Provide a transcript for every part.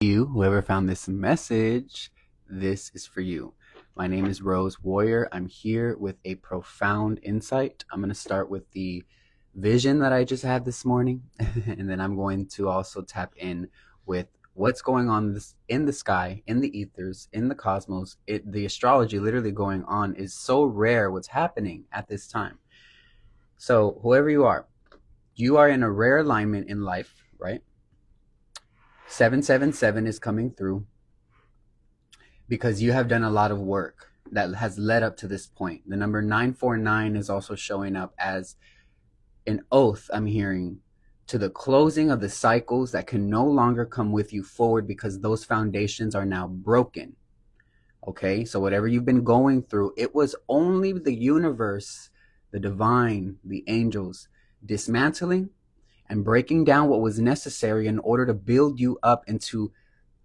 You, whoever found this message, this is for you. My name is Rose Warrior. I'm here with a profound insight. I'm going to start with the vision that I just had this morning, and then I'm going to also tap in with what's going on in the sky, in the ethers, in the cosmos. The astrology literally going on is so rare what's happening at this time. So, whoever you are in a rare alignment in life, right? 777 is coming through because you have done a lot of work that has led up to this point. The number 949 is also showing up as an oath, I'm hearing, to the closing of the cycles that can no longer come with you forward because those foundations are now broken. Okay, so whatever you've been going through, it was only the universe, the divine, the angels dismantling and breaking down what was necessary in order to build you up into,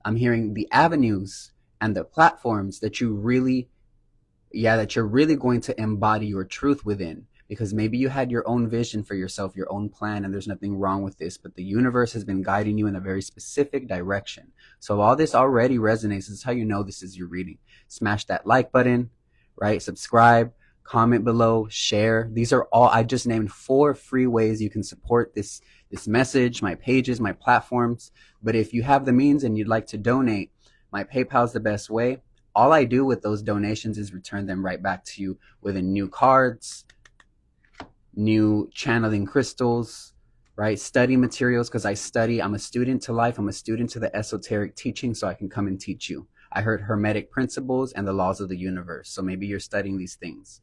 I'm hearing, the avenues and the platforms that you're really going to embody your truth within. Because maybe you had your own vision for yourself, your own plan, and there's nothing wrong with this, but the universe has been guiding you in a very specific direction. So all this already resonates. This is how you know this is your reading. Smash that like button, right? Subscribe, comment below, share. These are all, I just named 4 free ways you can support this message, my pages, my platforms. But if you have the means and you'd like to donate, my PayPal is the best way. All I do with those donations is return them right back to you with new cards, new channeling crystals, right? Study materials, because I'm a student to life. I'm a student to the esoteric teaching, so I can come and teach you. I heard hermetic principles and the laws of the universe. So maybe you're studying these things.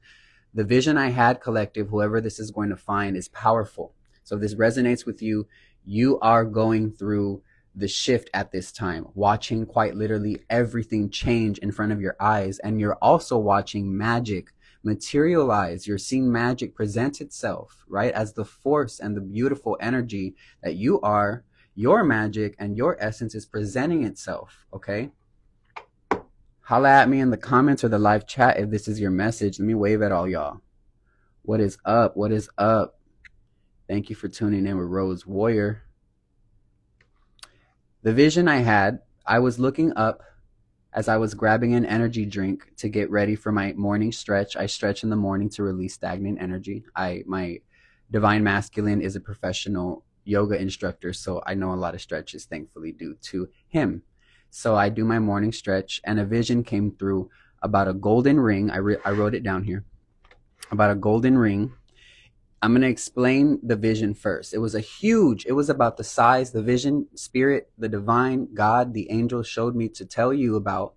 The vision I had, collective, whoever this is going to find, is powerful. So if this resonates with you, you are going through the shift at this time, watching quite literally everything change in front of your eyes. And you're also watching magic materialize. You're seeing magic present itself, right? As the force and the beautiful energy that you are, your magic and your essence is presenting itself, okay? Holla at me in the comments or the live chat if this is your message. Let me wave at all y'all. What is up? What is up? Thank you for tuning in with Rose Warrior. The vision I had, I was looking up as I was grabbing an energy drink to get ready for my morning stretch. I stretch in the morning to release stagnant energy. My divine masculine is a professional yoga instructor, so I know a lot of stretches, thankfully, due to him. So I do my morning stretch, and a vision came through about a golden ring. I wrote it down here. About a golden ring. I'm going to explain the vision first. It was about the size, the vision, spirit, the divine, God, the angel showed me to tell you about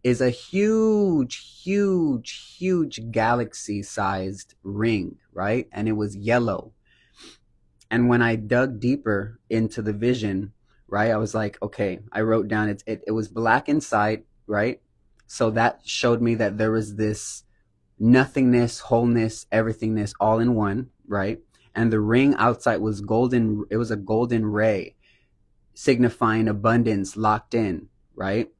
is a huge, huge, huge galaxy-sized ring, right? And it was yellow. And when I dug deeper into the vision, right, I was like, okay, I wrote down it was black inside, right? So that showed me that there was this nothingness, wholeness, everythingness all in one, right? And the ring outside was golden. It was a golden ray signifying abundance locked in, right?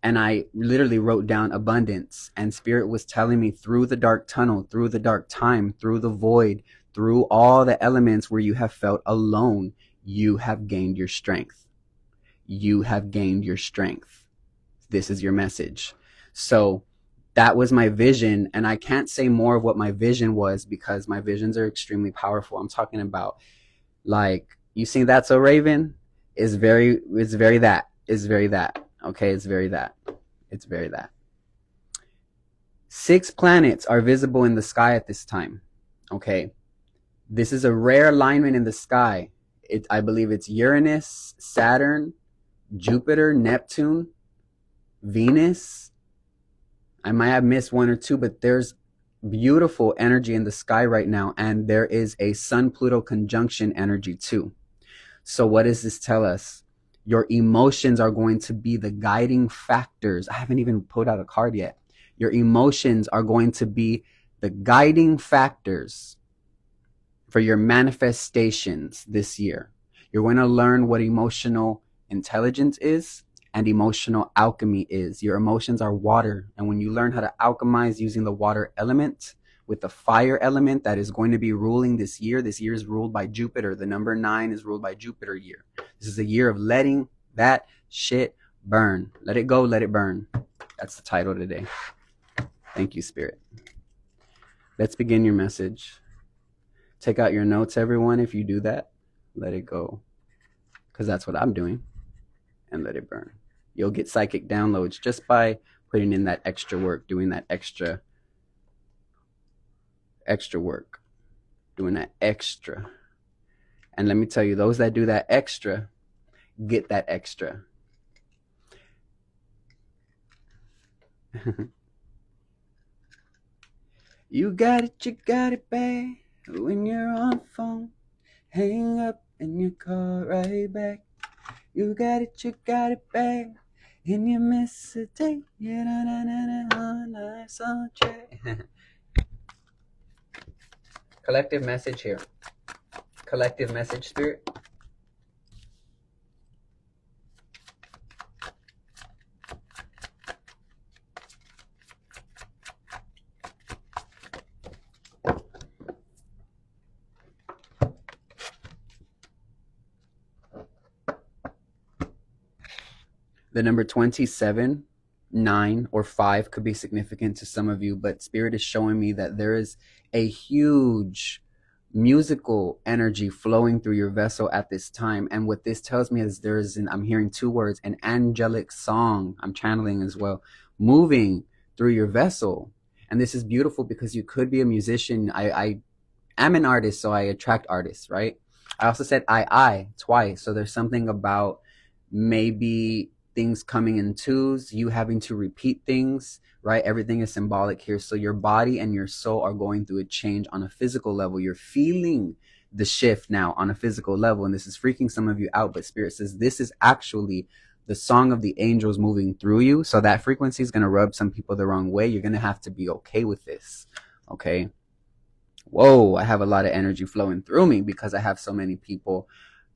And I literally wrote down abundance, and spirit was telling me through the dark tunnel, through the dark time, through the void, through all the elements where you have felt alone, you have gained your strength. You have gained your strength. This is your message. So that was my vision, and I can't say more of what my vision was because my visions are extremely powerful. I'm talking about, like, you seen That's So Raven? It's very that. Okay, it's very that. 6 planets are visible in the sky at this time. Okay, this is a rare alignment in the sky. I believe it's Uranus, Saturn, Jupiter, Neptune, Venus. I might have missed 1 or 2, but there's beautiful energy in the sky right now, and there is a Sun-Pluto conjunction energy too. So what does this tell us? Your emotions are going to be the guiding factors. I haven't even put out a card yet. Your emotions are going to be the guiding factors for your manifestations this year. You're going to learn what emotional intelligence is and emotional alchemy is. Your emotions are water, and when you learn how to alchemize using the water element with the fire element that is going to be ruling this year is ruled by Jupiter. The number 9 is ruled by Jupiter year. This is a year of letting that shit burn. Let it go, let it burn. That's the title today. Thank you, Spirit. Let's begin your message. Take out your notes, everyone. If you do that, let it go. Because that's what I'm doing. And let it burn. You'll get psychic downloads just by putting in that extra work, doing that extra work, doing that extra. And let me tell you, those that do that extra get that extra. You got it, babe. When you're on the phone, hang up and you call right back. You got it, babe. And you miss a day. Yeah, life's on track. Collective message here. Collective message, Spirit. The number 27, 9, or 5 could be significant to some of you, but Spirit is showing me that there is a huge musical energy flowing through your vessel at this time. And what this tells me is I'm hearing 2 words, an angelic song, I'm channeling as well, moving through your vessel. And this is beautiful because you could be a musician. I am an artist, so I attract artists, right? I also said I twice. So there's something about maybe things coming in twos, you having to repeat things, right? Everything is symbolic here. So your body and your soul are going through a change on a physical level. You're feeling the shift now on a physical level. And this is freaking some of you out. But Spirit says this is actually the song of the angels moving through you. So that frequency is going to rub some people the wrong way. You're going to have to be okay with this. Okay. Whoa, I have a lot of energy flowing through me because I have so many people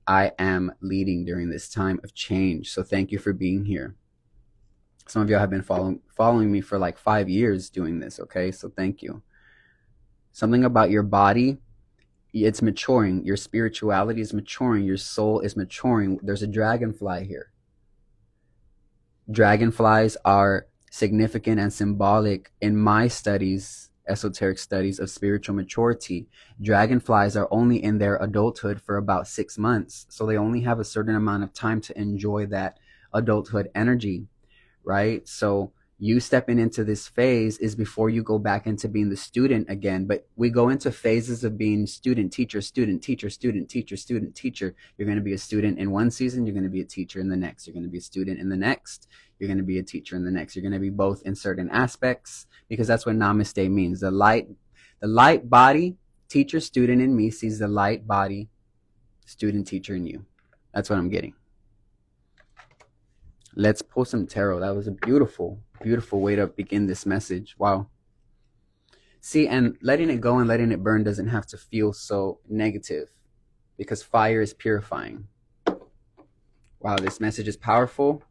I am leading during this time of change. So thank you for being here. Some of y'all have been following me for like 5 years doing this, okay? So thank you. Something about your body, it's maturing. Your spirituality is maturing. Your soul is maturing. There's a dragonfly here. Dragonflies are significant and symbolic in my studies, esoteric studies of spiritual maturity. Dragonflies are only in their adulthood for about 6 months. So they only have a certain amount of time to enjoy that adulthood energy, right? So you stepping into this phase is before you go back into being the student again. But we go into phases of being student, teacher, student, teacher, student, teacher, student, teacher. You're going to be a student in one season. You're going to be a teacher in the next. You're going to be a student in the next. You're going to be a teacher in the next. You're going to be both in certain aspects, because that's what namaste means. The light body, teacher, student in me sees the light body, student, teacher in you. That's what I'm getting. Let's pull some tarot. That was a beautiful, beautiful way to begin this message. Wow. See, and letting it go and letting it burn doesn't have to feel so negative, because fire is purifying. Wow, this message is powerful.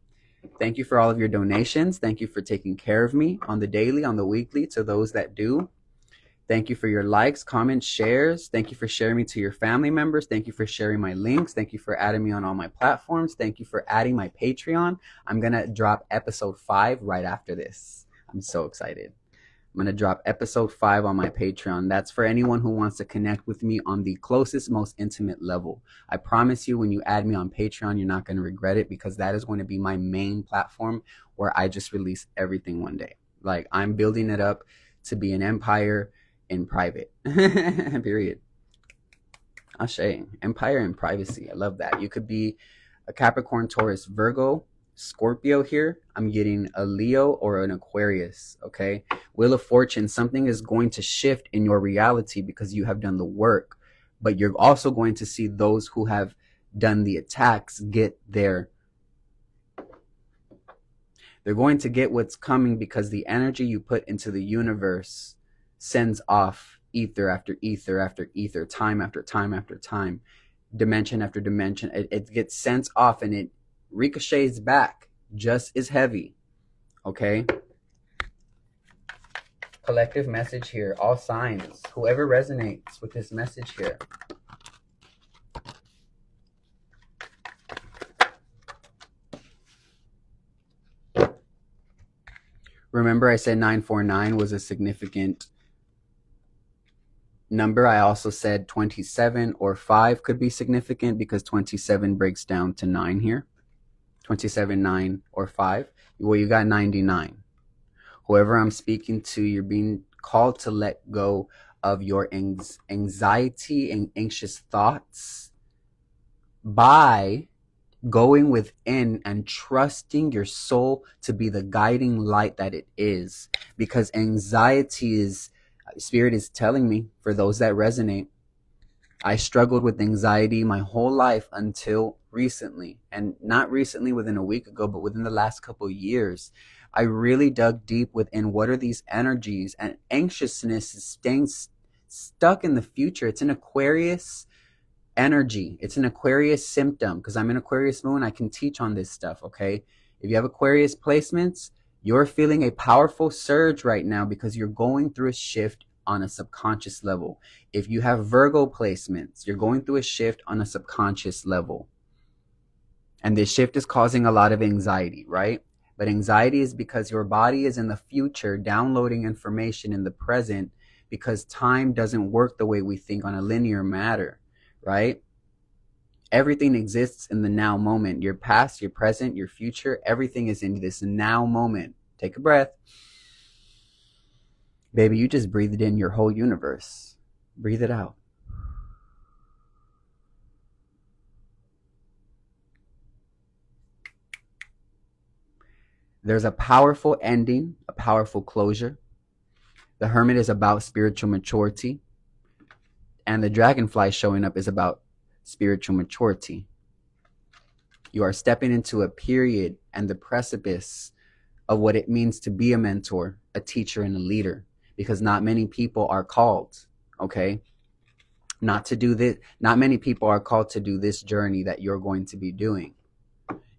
Thank you for all of your donations. Thank you for taking care of me on the daily, on the weekly, to those that do. Thank you for your likes, comments, shares. Thank you for sharing me to your family members. Thank you for sharing my links. Thank you for adding me on all my platforms. Thank you for adding my Patreon. I'm going to drop episode 5 right after this. I'm so excited. I'm going to drop episode 5 on my Patreon. That's for anyone who wants to connect with me on the closest, most intimate level. I promise you, when you add me on Patreon, you're not going to regret it, because that is going to be my main platform where I just release everything one day. Like, I'm building it up to be an empire in private. Period. Ashe. Empire in privacy. I love that. You could be a Capricorn, Taurus, Virgo, Scorpio here. I'm getting a Leo or an Aquarius. Okay. Wheel of Fortune. Something is going to shift in your reality because you have done the work, but you're also going to see those who have done the attacks get they're going to get what's coming, because the energy you put into the universe sends off ether after ether after ether, time after time after time, dimension after dimension. It gets sent off and it ricochets back just as heavy. Okay. Collective message here. All signs. Whoever resonates with this message here. Remember I said 949 was a significant number. I also said 27 or 5 could be significant because 27 breaks down to 9 here. 27, 9, or 5. Well, you got 99. Whoever I'm speaking to, you're being called to let go of your anxiety and anxious thoughts by going within and trusting your soul to be the guiding light that it is. Because anxiety is, Spirit is telling me, for those that resonate, I struggled with anxiety my whole life until recently. And not recently within a week ago, but within the last couple of years. I really dug deep within what are these energies, and anxiousness is staying stuck in the future. It's an Aquarius energy. It's an Aquarius symptom because I'm an Aquarius moon. I can teach on this stuff, okay? If you have Aquarius placements, you're feeling a powerful surge right now because you're going through a shift on a subconscious level. If you have Virgo placements, you're going through a shift on a subconscious level. And this shift is causing a lot of anxiety, right? But anxiety is because your body is in the future downloading information in the present because time doesn't work the way we think on a linear matter, right? Everything exists in the now moment. Your past, your present, your future, everything is in this now moment. Take a breath. Baby, you just breathed in your whole universe. Breathe it out. There's a powerful ending, a powerful closure. The Hermit is about spiritual maturity. And the Dragonfly showing up is about spiritual maturity. You are stepping into a period and the precipice of what it means to be a mentor, a teacher, and a leader. Because not many people are called, okay? Not to do this. Not many people are called to do this journey that you're going to be doing.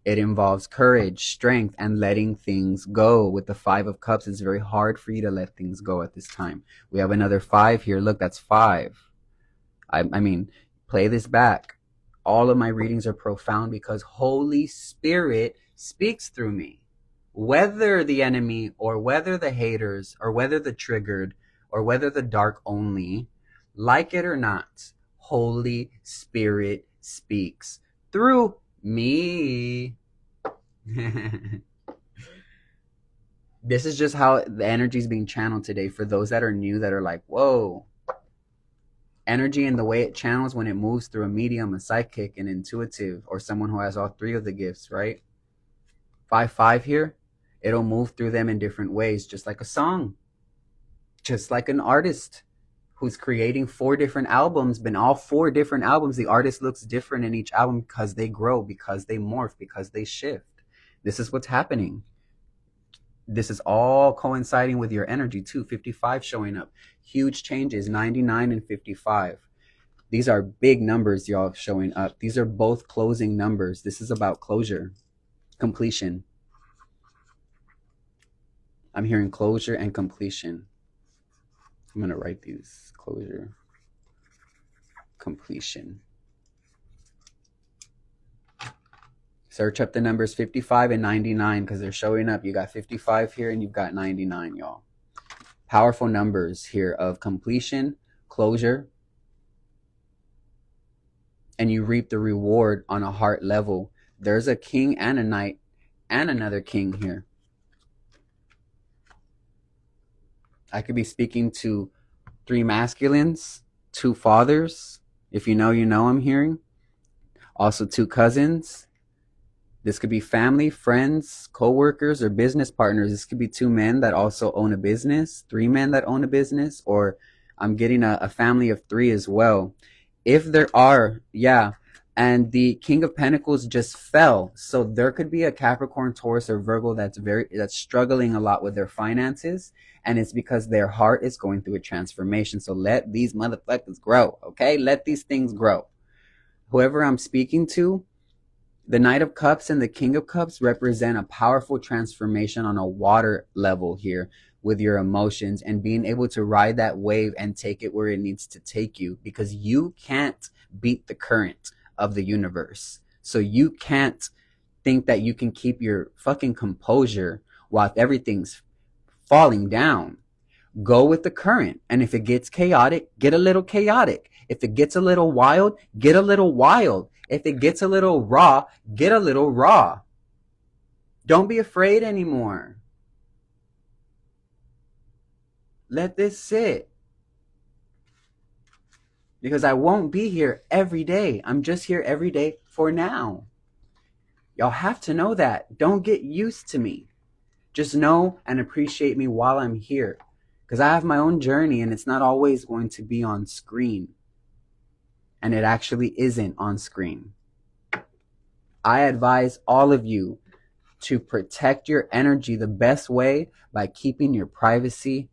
It involves courage, strength, and letting things go. With the 5 of Cups, it's very hard for you to let things go at this time. We have another 5 here. Look, that's 5. I mean, play this back. All of my readings are profound because Holy Spirit speaks through me. Whether the enemy or whether the haters or whether the triggered or whether the dark only, like it or not, Holy Spirit speaks through me. This is just how the energy is being channeled today. For those that are new, that are like, whoa. Energy and the way it channels when it moves through a medium, a psychic, an intuitive, or someone who has all 3 of the gifts, right? 5-5 here. It'll move through them in different ways, just like a song. Just like an artist who's creating 4 different albums, but in all 4 different albums, the artist looks different in each album because they grow, because they morph, because they shift. This is what's happening. This is all coinciding with your energy too. 55 showing up. Huge changes, 99 and 55. These are big numbers, y'all, showing up. These are both closing numbers. This is about closure, completion. I'm hearing closure and completion. I'm going to write these. Closure, completion. Search up the numbers 55 and 99 because they're showing up. You got 55 here and you've got 99, y'all. Powerful numbers here of completion, closure, and you reap the reward on a heart level. There's a king and a knight and another king here. I could be speaking to 3 masculines, 2 fathers. If you know, you know I'm hearing. Also 2 cousins. This could be family, friends, co-workers, or business partners. This could be 2 men that also own a business, 3 men that own a business, or I'm getting a family of 3 as well. If there are, yeah. And the King of Pentacles just fell. So there could be a Capricorn, Taurus, or Virgo that's struggling a lot with their finances. And it's because their heart is going through a transformation. So let these motherfuckers grow, okay? Let these things grow. Whoever I'm speaking to, the Knight of Cups and the King of Cups represent a powerful transformation on a water level here with your emotions and being able to ride that wave and take it where it needs to take you, because you can't beat the current of the universe. So you can't think that you can keep your fucking composure while everything's falling down. Go with the current. And if it gets chaotic, get a little chaotic. If it gets a little wild, get a little wild. If it gets a little raw, get a little raw. Don't be afraid anymore. Let this sit. Because I won't be here every day. I'm just here every day for now. Y'all have to know that. Don't get used to me. Just know and appreciate me while I'm here. Because I have my own journey and it's not always going to be on screen. And it actually isn't on screen. I advise all of you to protect your energy the best way by keeping your privacy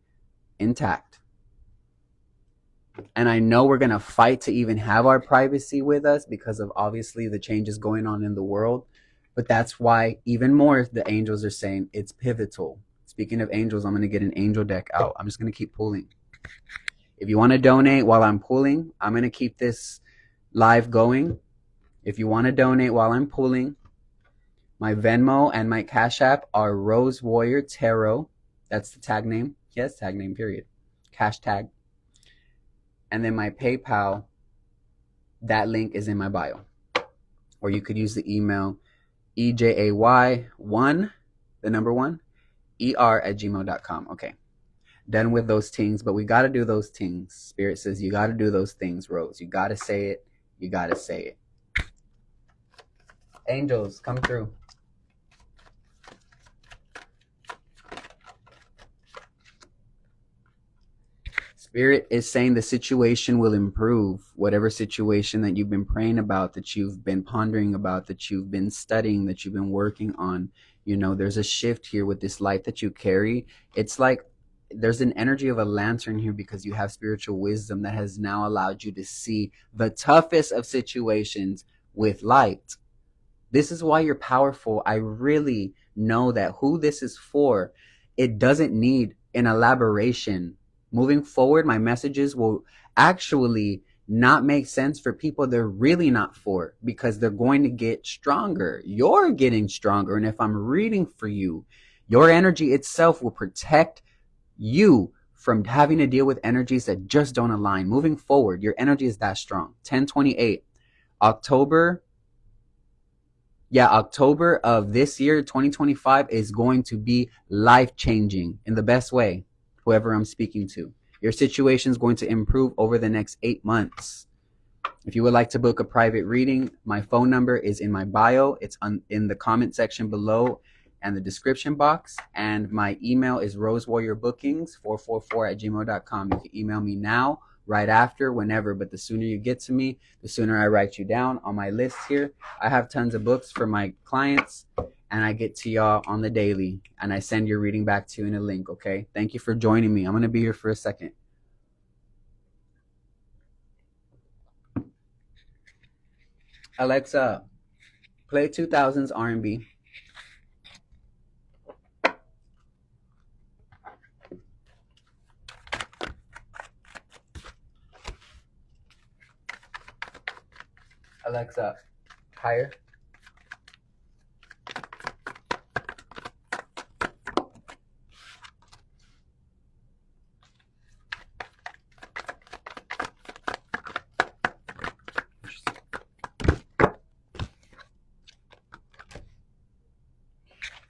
intact. And I know we're going to fight to even have our privacy with us because of obviously the changes going on in the world. But that's why even more the angels are saying it's pivotal. Speaking of angels, I'm going to get an angel deck out. I'm just going to keep pulling. If you want to donate while I'm pulling, I'm going to keep this live going. If you want to donate while I'm pulling, my Venmo and my Cash App are Rose Warrior Tarot. That's the tag name. Yes, tag name, period. Cash tag. And then my PayPal, that link is in my bio. Or you could use the email EJAY1, the number 1, ER@gmail.com. Okay. Done with those things, but we got to do those things. Spirit says you got to do those things, Rose. You got to say it. You got to say it. Angels, come through. Spirit is saying the situation will improve. Whatever situation that you've been praying about, that you've been pondering about, that you've been studying, that you've been working on, you know, there's a shift here with this light that you carry. It's like there's an energy of a lantern here because you have spiritual wisdom that has now allowed you to see the toughest of situations with light. This is why you're powerful. I really know that who this is for, it doesn't need an elaboration. Moving forward, my messages will actually not make sense for people they're really not for because they're going to get stronger. You're getting stronger. And if I'm reading for you, your energy itself will protect you from having to deal with energies that just don't align. Moving forward, your energy is that strong. 10/28, October of this year, 2025, is going to be life-changing in the best way. Whoever I'm speaking to, your situation is going to improve over the next 8 months. If you would like to book a private reading, my phone number is in my bio. It's in the comment section below and the description box. And my email is rosewarriorbookings444@gmail.com. You can email me now, right after, whenever. But the sooner you get to me, the sooner I write you down on my list here. I have tons of books for my clients. And I get to y'all on the daily. And I send your reading back to you in a link, okay? Thank you for joining me. I'm going to be here for a second. Alexa, play 2000s R&B. Alexa, higher.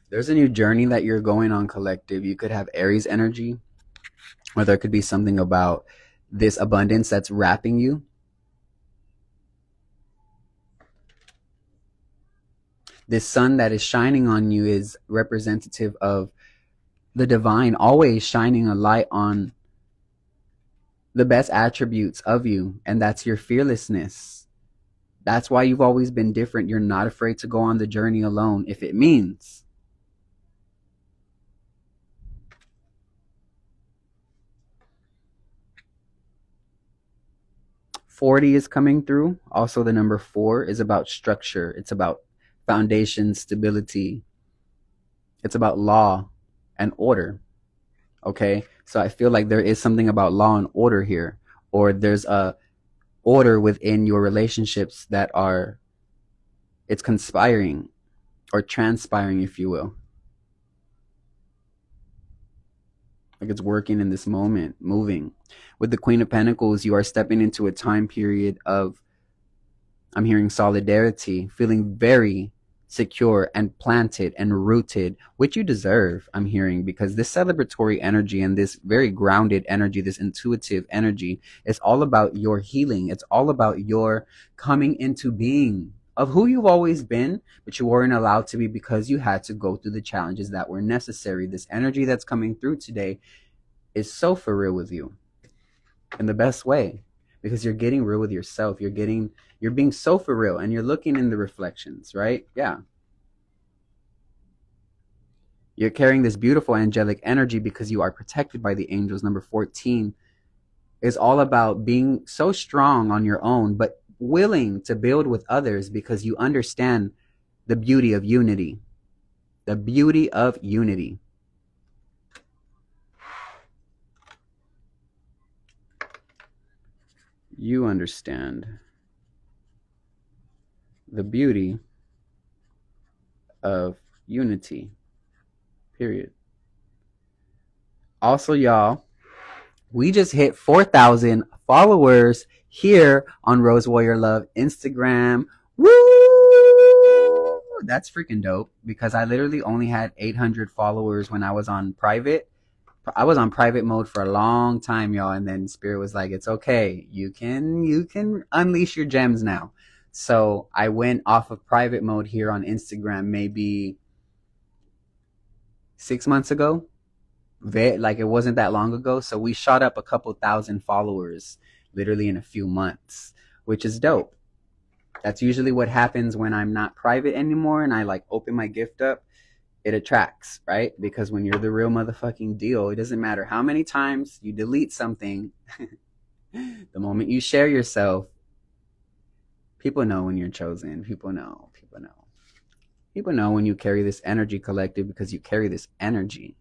There's a new journey that you're going on, collective. You could have Aries energy, or there could be something about this abundance that's wrapping you. This sun that is shining on you is representative of the divine, always shining a light on the best attributes of you, and that's your fearlessness. That's why you've always been different. You're not afraid to go on the journey alone if it means. "40 is coming through. Also, the number 4 is about structure. It's about foundation, stability. It's about law and order. Okay, so I feel like there is something about law and order here, or there's a order within your relationships that are, it's conspiring or transpiring, if you will. Like it's working in this moment, moving. With the Queen of Pentacles, you are stepping into a time period of, I'm hearing solidarity, feeling very secure and planted and rooted, which you deserve, I'm hearing, because this celebratory energy and this very grounded energy, this intuitive energy, is all about your healing. It's all about your coming into being of who you've always been, but you weren't allowed to be because you had to go through the challenges that were necessary. This energy that's coming through today is so for real with you in the best way, because you're getting real with yourself. You're being so for real, and you're looking in the reflections, right? Yeah. You're carrying this beautiful angelic energy because you are protected by the angels. Number 14 is all about being so strong on your own, but willing to build with others because you understand the beauty of unity. The beauty of unity. You understand the beauty of unity. Period. Also, y'all, we just hit 4,000 followers here on Rose Warrior Love Instagram. Woo! That's freaking dope, because I literally only had 800 followers when I was on private. I was on private mode for a long time, y'all, and then Spirit was like, "It's okay. You can unleash your gems now." So I went off of private mode here on Instagram maybe 6 months ago. Like it wasn't that long ago. So we shot up a couple thousand followers literally in a few months, which is dope. That's usually what happens when I'm not private anymore and I like open my gift up. It attracts, right? Because when you're the real motherfucking deal, it doesn't matter how many times you delete something. The moment you share yourself, people know when you're chosen. People know. People know when you carry this energy collective, because you carry this energy.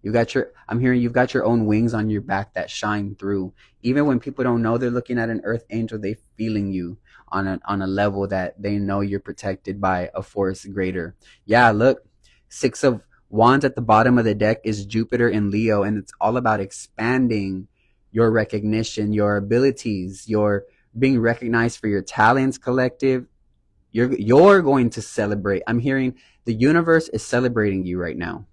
I'm hearing you've got your own wings on your back that shine through. Even when people don't know they're looking at an earth angel, they feeling you on a level that they know you're protected by a force greater. Yeah, look, 6 of Wands at the bottom of the deck is Jupiter in Leo, and it's all about expanding your recognition, your abilities, your being recognized for your talents, collective. You're going to celebrate. I'm hearing the universe is celebrating you right now.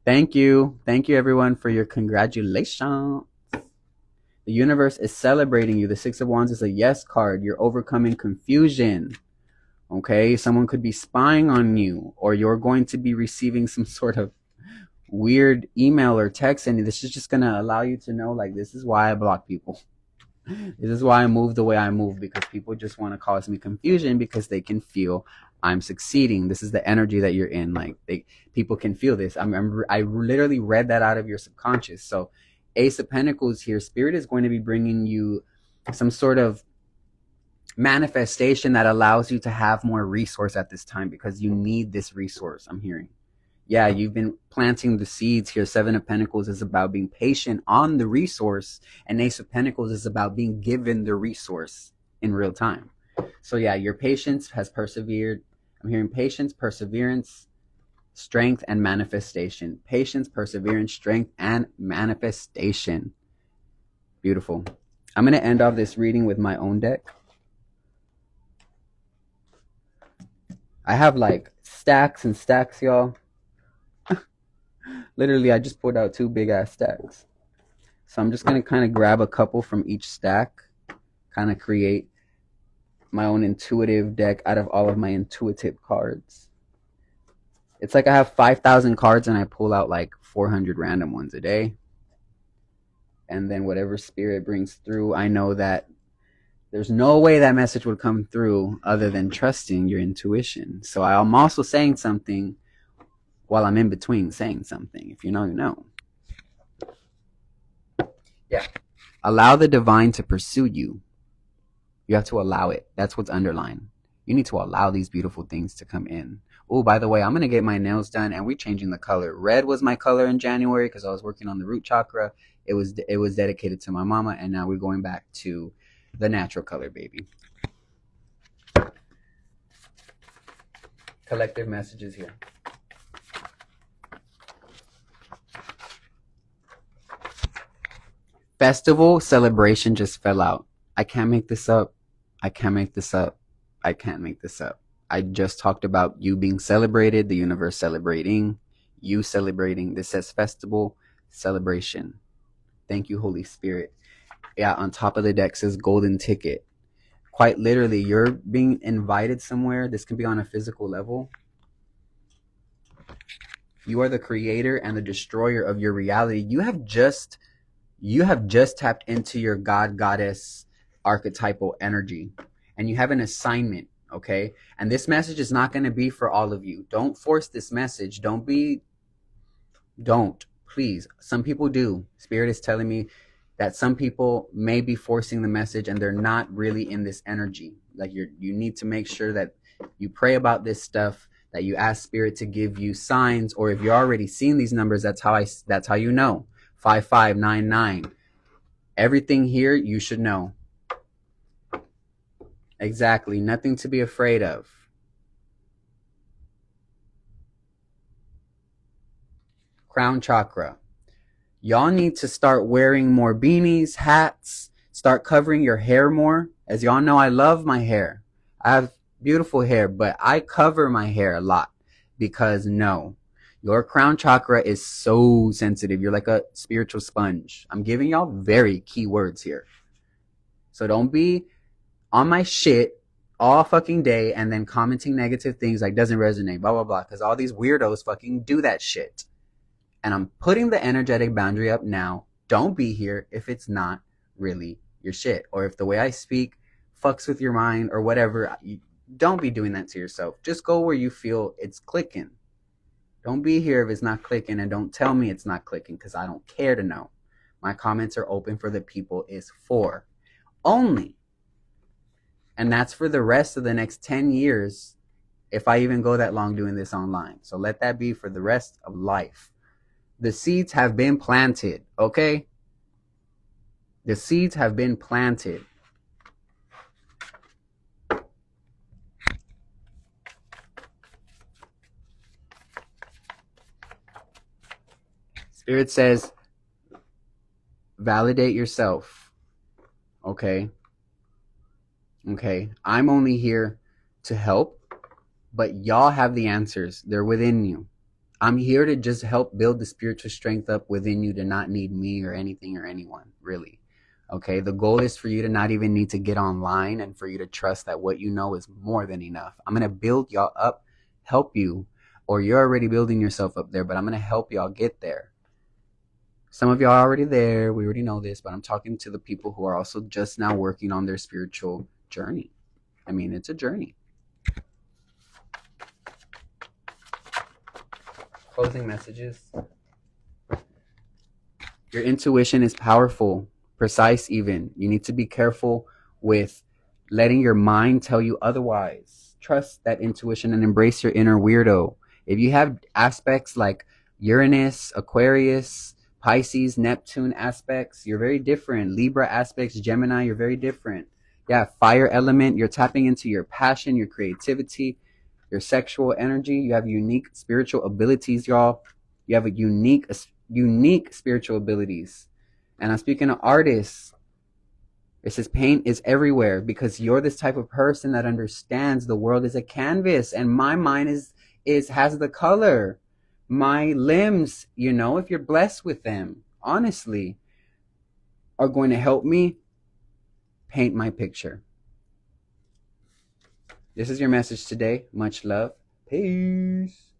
Thank you. Thank you, everyone, for your congratulations. The universe is celebrating you. The 6 of Wands is a yes card. You're overcoming confusion. Okay? Someone could be spying on you, or you're going to be receiving some sort of weird email or text, and this is just going to allow you to know, like, this is why I block people. This is why I move the way I move, because people just want to cause me confusion because they can feel I'm succeeding. This is the energy that you're in. Like people can feel this. I literally read that out of your subconscious. So Ace of Pentacles here. Spirit is going to be bringing you some sort of manifestation that allows you to have more resource at this time, because you need this resource, I'm hearing. Yeah, you've been planting the seeds here. 7 of Pentacles is about being patient on the resource, and Ace of Pentacles is about being given the resource in real time. So yeah, your patience has persevered. I'm hearing patience, perseverance, strength, and manifestation. Patience, perseverance, strength, and manifestation. Beautiful. I'm going to end off this reading with my own deck. I have like stacks and stacks, y'all. Literally, I just pulled out 2 big ass stacks. So I'm just going to kind of grab a couple from each stack, kind of create my own intuitive deck out of all of my intuitive cards. It's like I have 5,000 cards and I pull out like 400 random ones a day. And then whatever spirit brings through, I know that there's no way that message would come through other than trusting your intuition. So I'm also saying something while I'm in between saying something. If you know, you know. Yeah. Allow the divine to pursue you. You have to allow it. That's what's underlined. You need to allow these beautiful things to come in. Oh, by the way, I'm going to get my nails done, and we're changing the color. Red was my color in January because I was working on the root chakra. It was dedicated to my mama, and now we're going back to the natural color, baby. Collective messages here. Festival celebration just fell out. I can't make this up. I can't make this up. I can't make this up. I just talked about you being celebrated, the universe celebrating, you celebrating. This says festival celebration. Thank you, Holy Spirit. Yeah, on top of the deck says golden ticket. Quite literally, you're being invited somewhere. This can be on a physical level. You are the creator and the destroyer of your reality. You have just tapped into your God, goddess archetypal energy, and you have an assignment, okay? And this message is not going to be for all of you. Don't force this message. Don't, please. Some people do. Spirit is telling me that some people may be forcing the message and they're not really in this energy. Like you need to make sure that you pray about this stuff, that you ask Spirit to give you signs, or if you're already seeing these numbers, that's how you know. 5599. Everything here you should know. Exactly. Nothing to be afraid of. Crown chakra. Y'all need to start wearing more beanies, hats, start covering your hair more. As y'all know, I love my hair. I have beautiful hair, but I cover my hair a lot because no, your crown chakra is so sensitive. You're like a spiritual sponge. I'm giving y'all very key words here. So don't be on my shit all fucking day and then commenting negative things like doesn't resonate, blah, blah, blah. Because all these weirdos fucking do that shit. And I'm putting the energetic boundary up now. Don't be here if it's not really your shit. Or if the way I speak fucks with your mind or whatever. Don't be doing that to yourself. Just go where you feel it's clicking. Don't be here if it's not clicking, and don't tell me it's not clicking because I don't care to know. My comments are open for the people is for only. And that's for the rest of the next 10 years if I even go that long doing this online. So let that be for the rest of life. The seeds have been planted, okay? The seeds have been planted. Spirit says, validate yourself, okay? Okay, I'm only here to help, but y'all have the answers. They're within you. I'm here to just help build the spiritual strength up within you to not need me or anything or anyone, really. Okay, the goal is for you to not even need to get online and for you to trust that what you know is more than enough. I'm going to build y'all up, help you, or you're already building yourself up there, but I'm going to help y'all get there. Some of y'all are already there. We already know this, but I'm talking to the people who are also just now working on their spiritual journey. I mean, it's a journey. Closing messages. Your intuition is powerful, precise even. You need to be careful with letting your mind tell you otherwise. Trust that intuition and embrace your inner weirdo. If you have aspects like Uranus, Aquarius, Pisces, Neptune aspects, you're very different. Libra aspects, Gemini, you're very different. Yeah, fire element, you're tapping into your passion, your creativity, your sexual energy. You have unique spiritual abilities, y'all. You have a unique spiritual abilities. And I'm speaking to artists. It says paint is everywhere because you're this type of person that understands the world is a canvas, and my mind has the color. My limbs, if you're blessed with them, honestly, are going to help me paint my picture. This is your message today. Much love. Peace.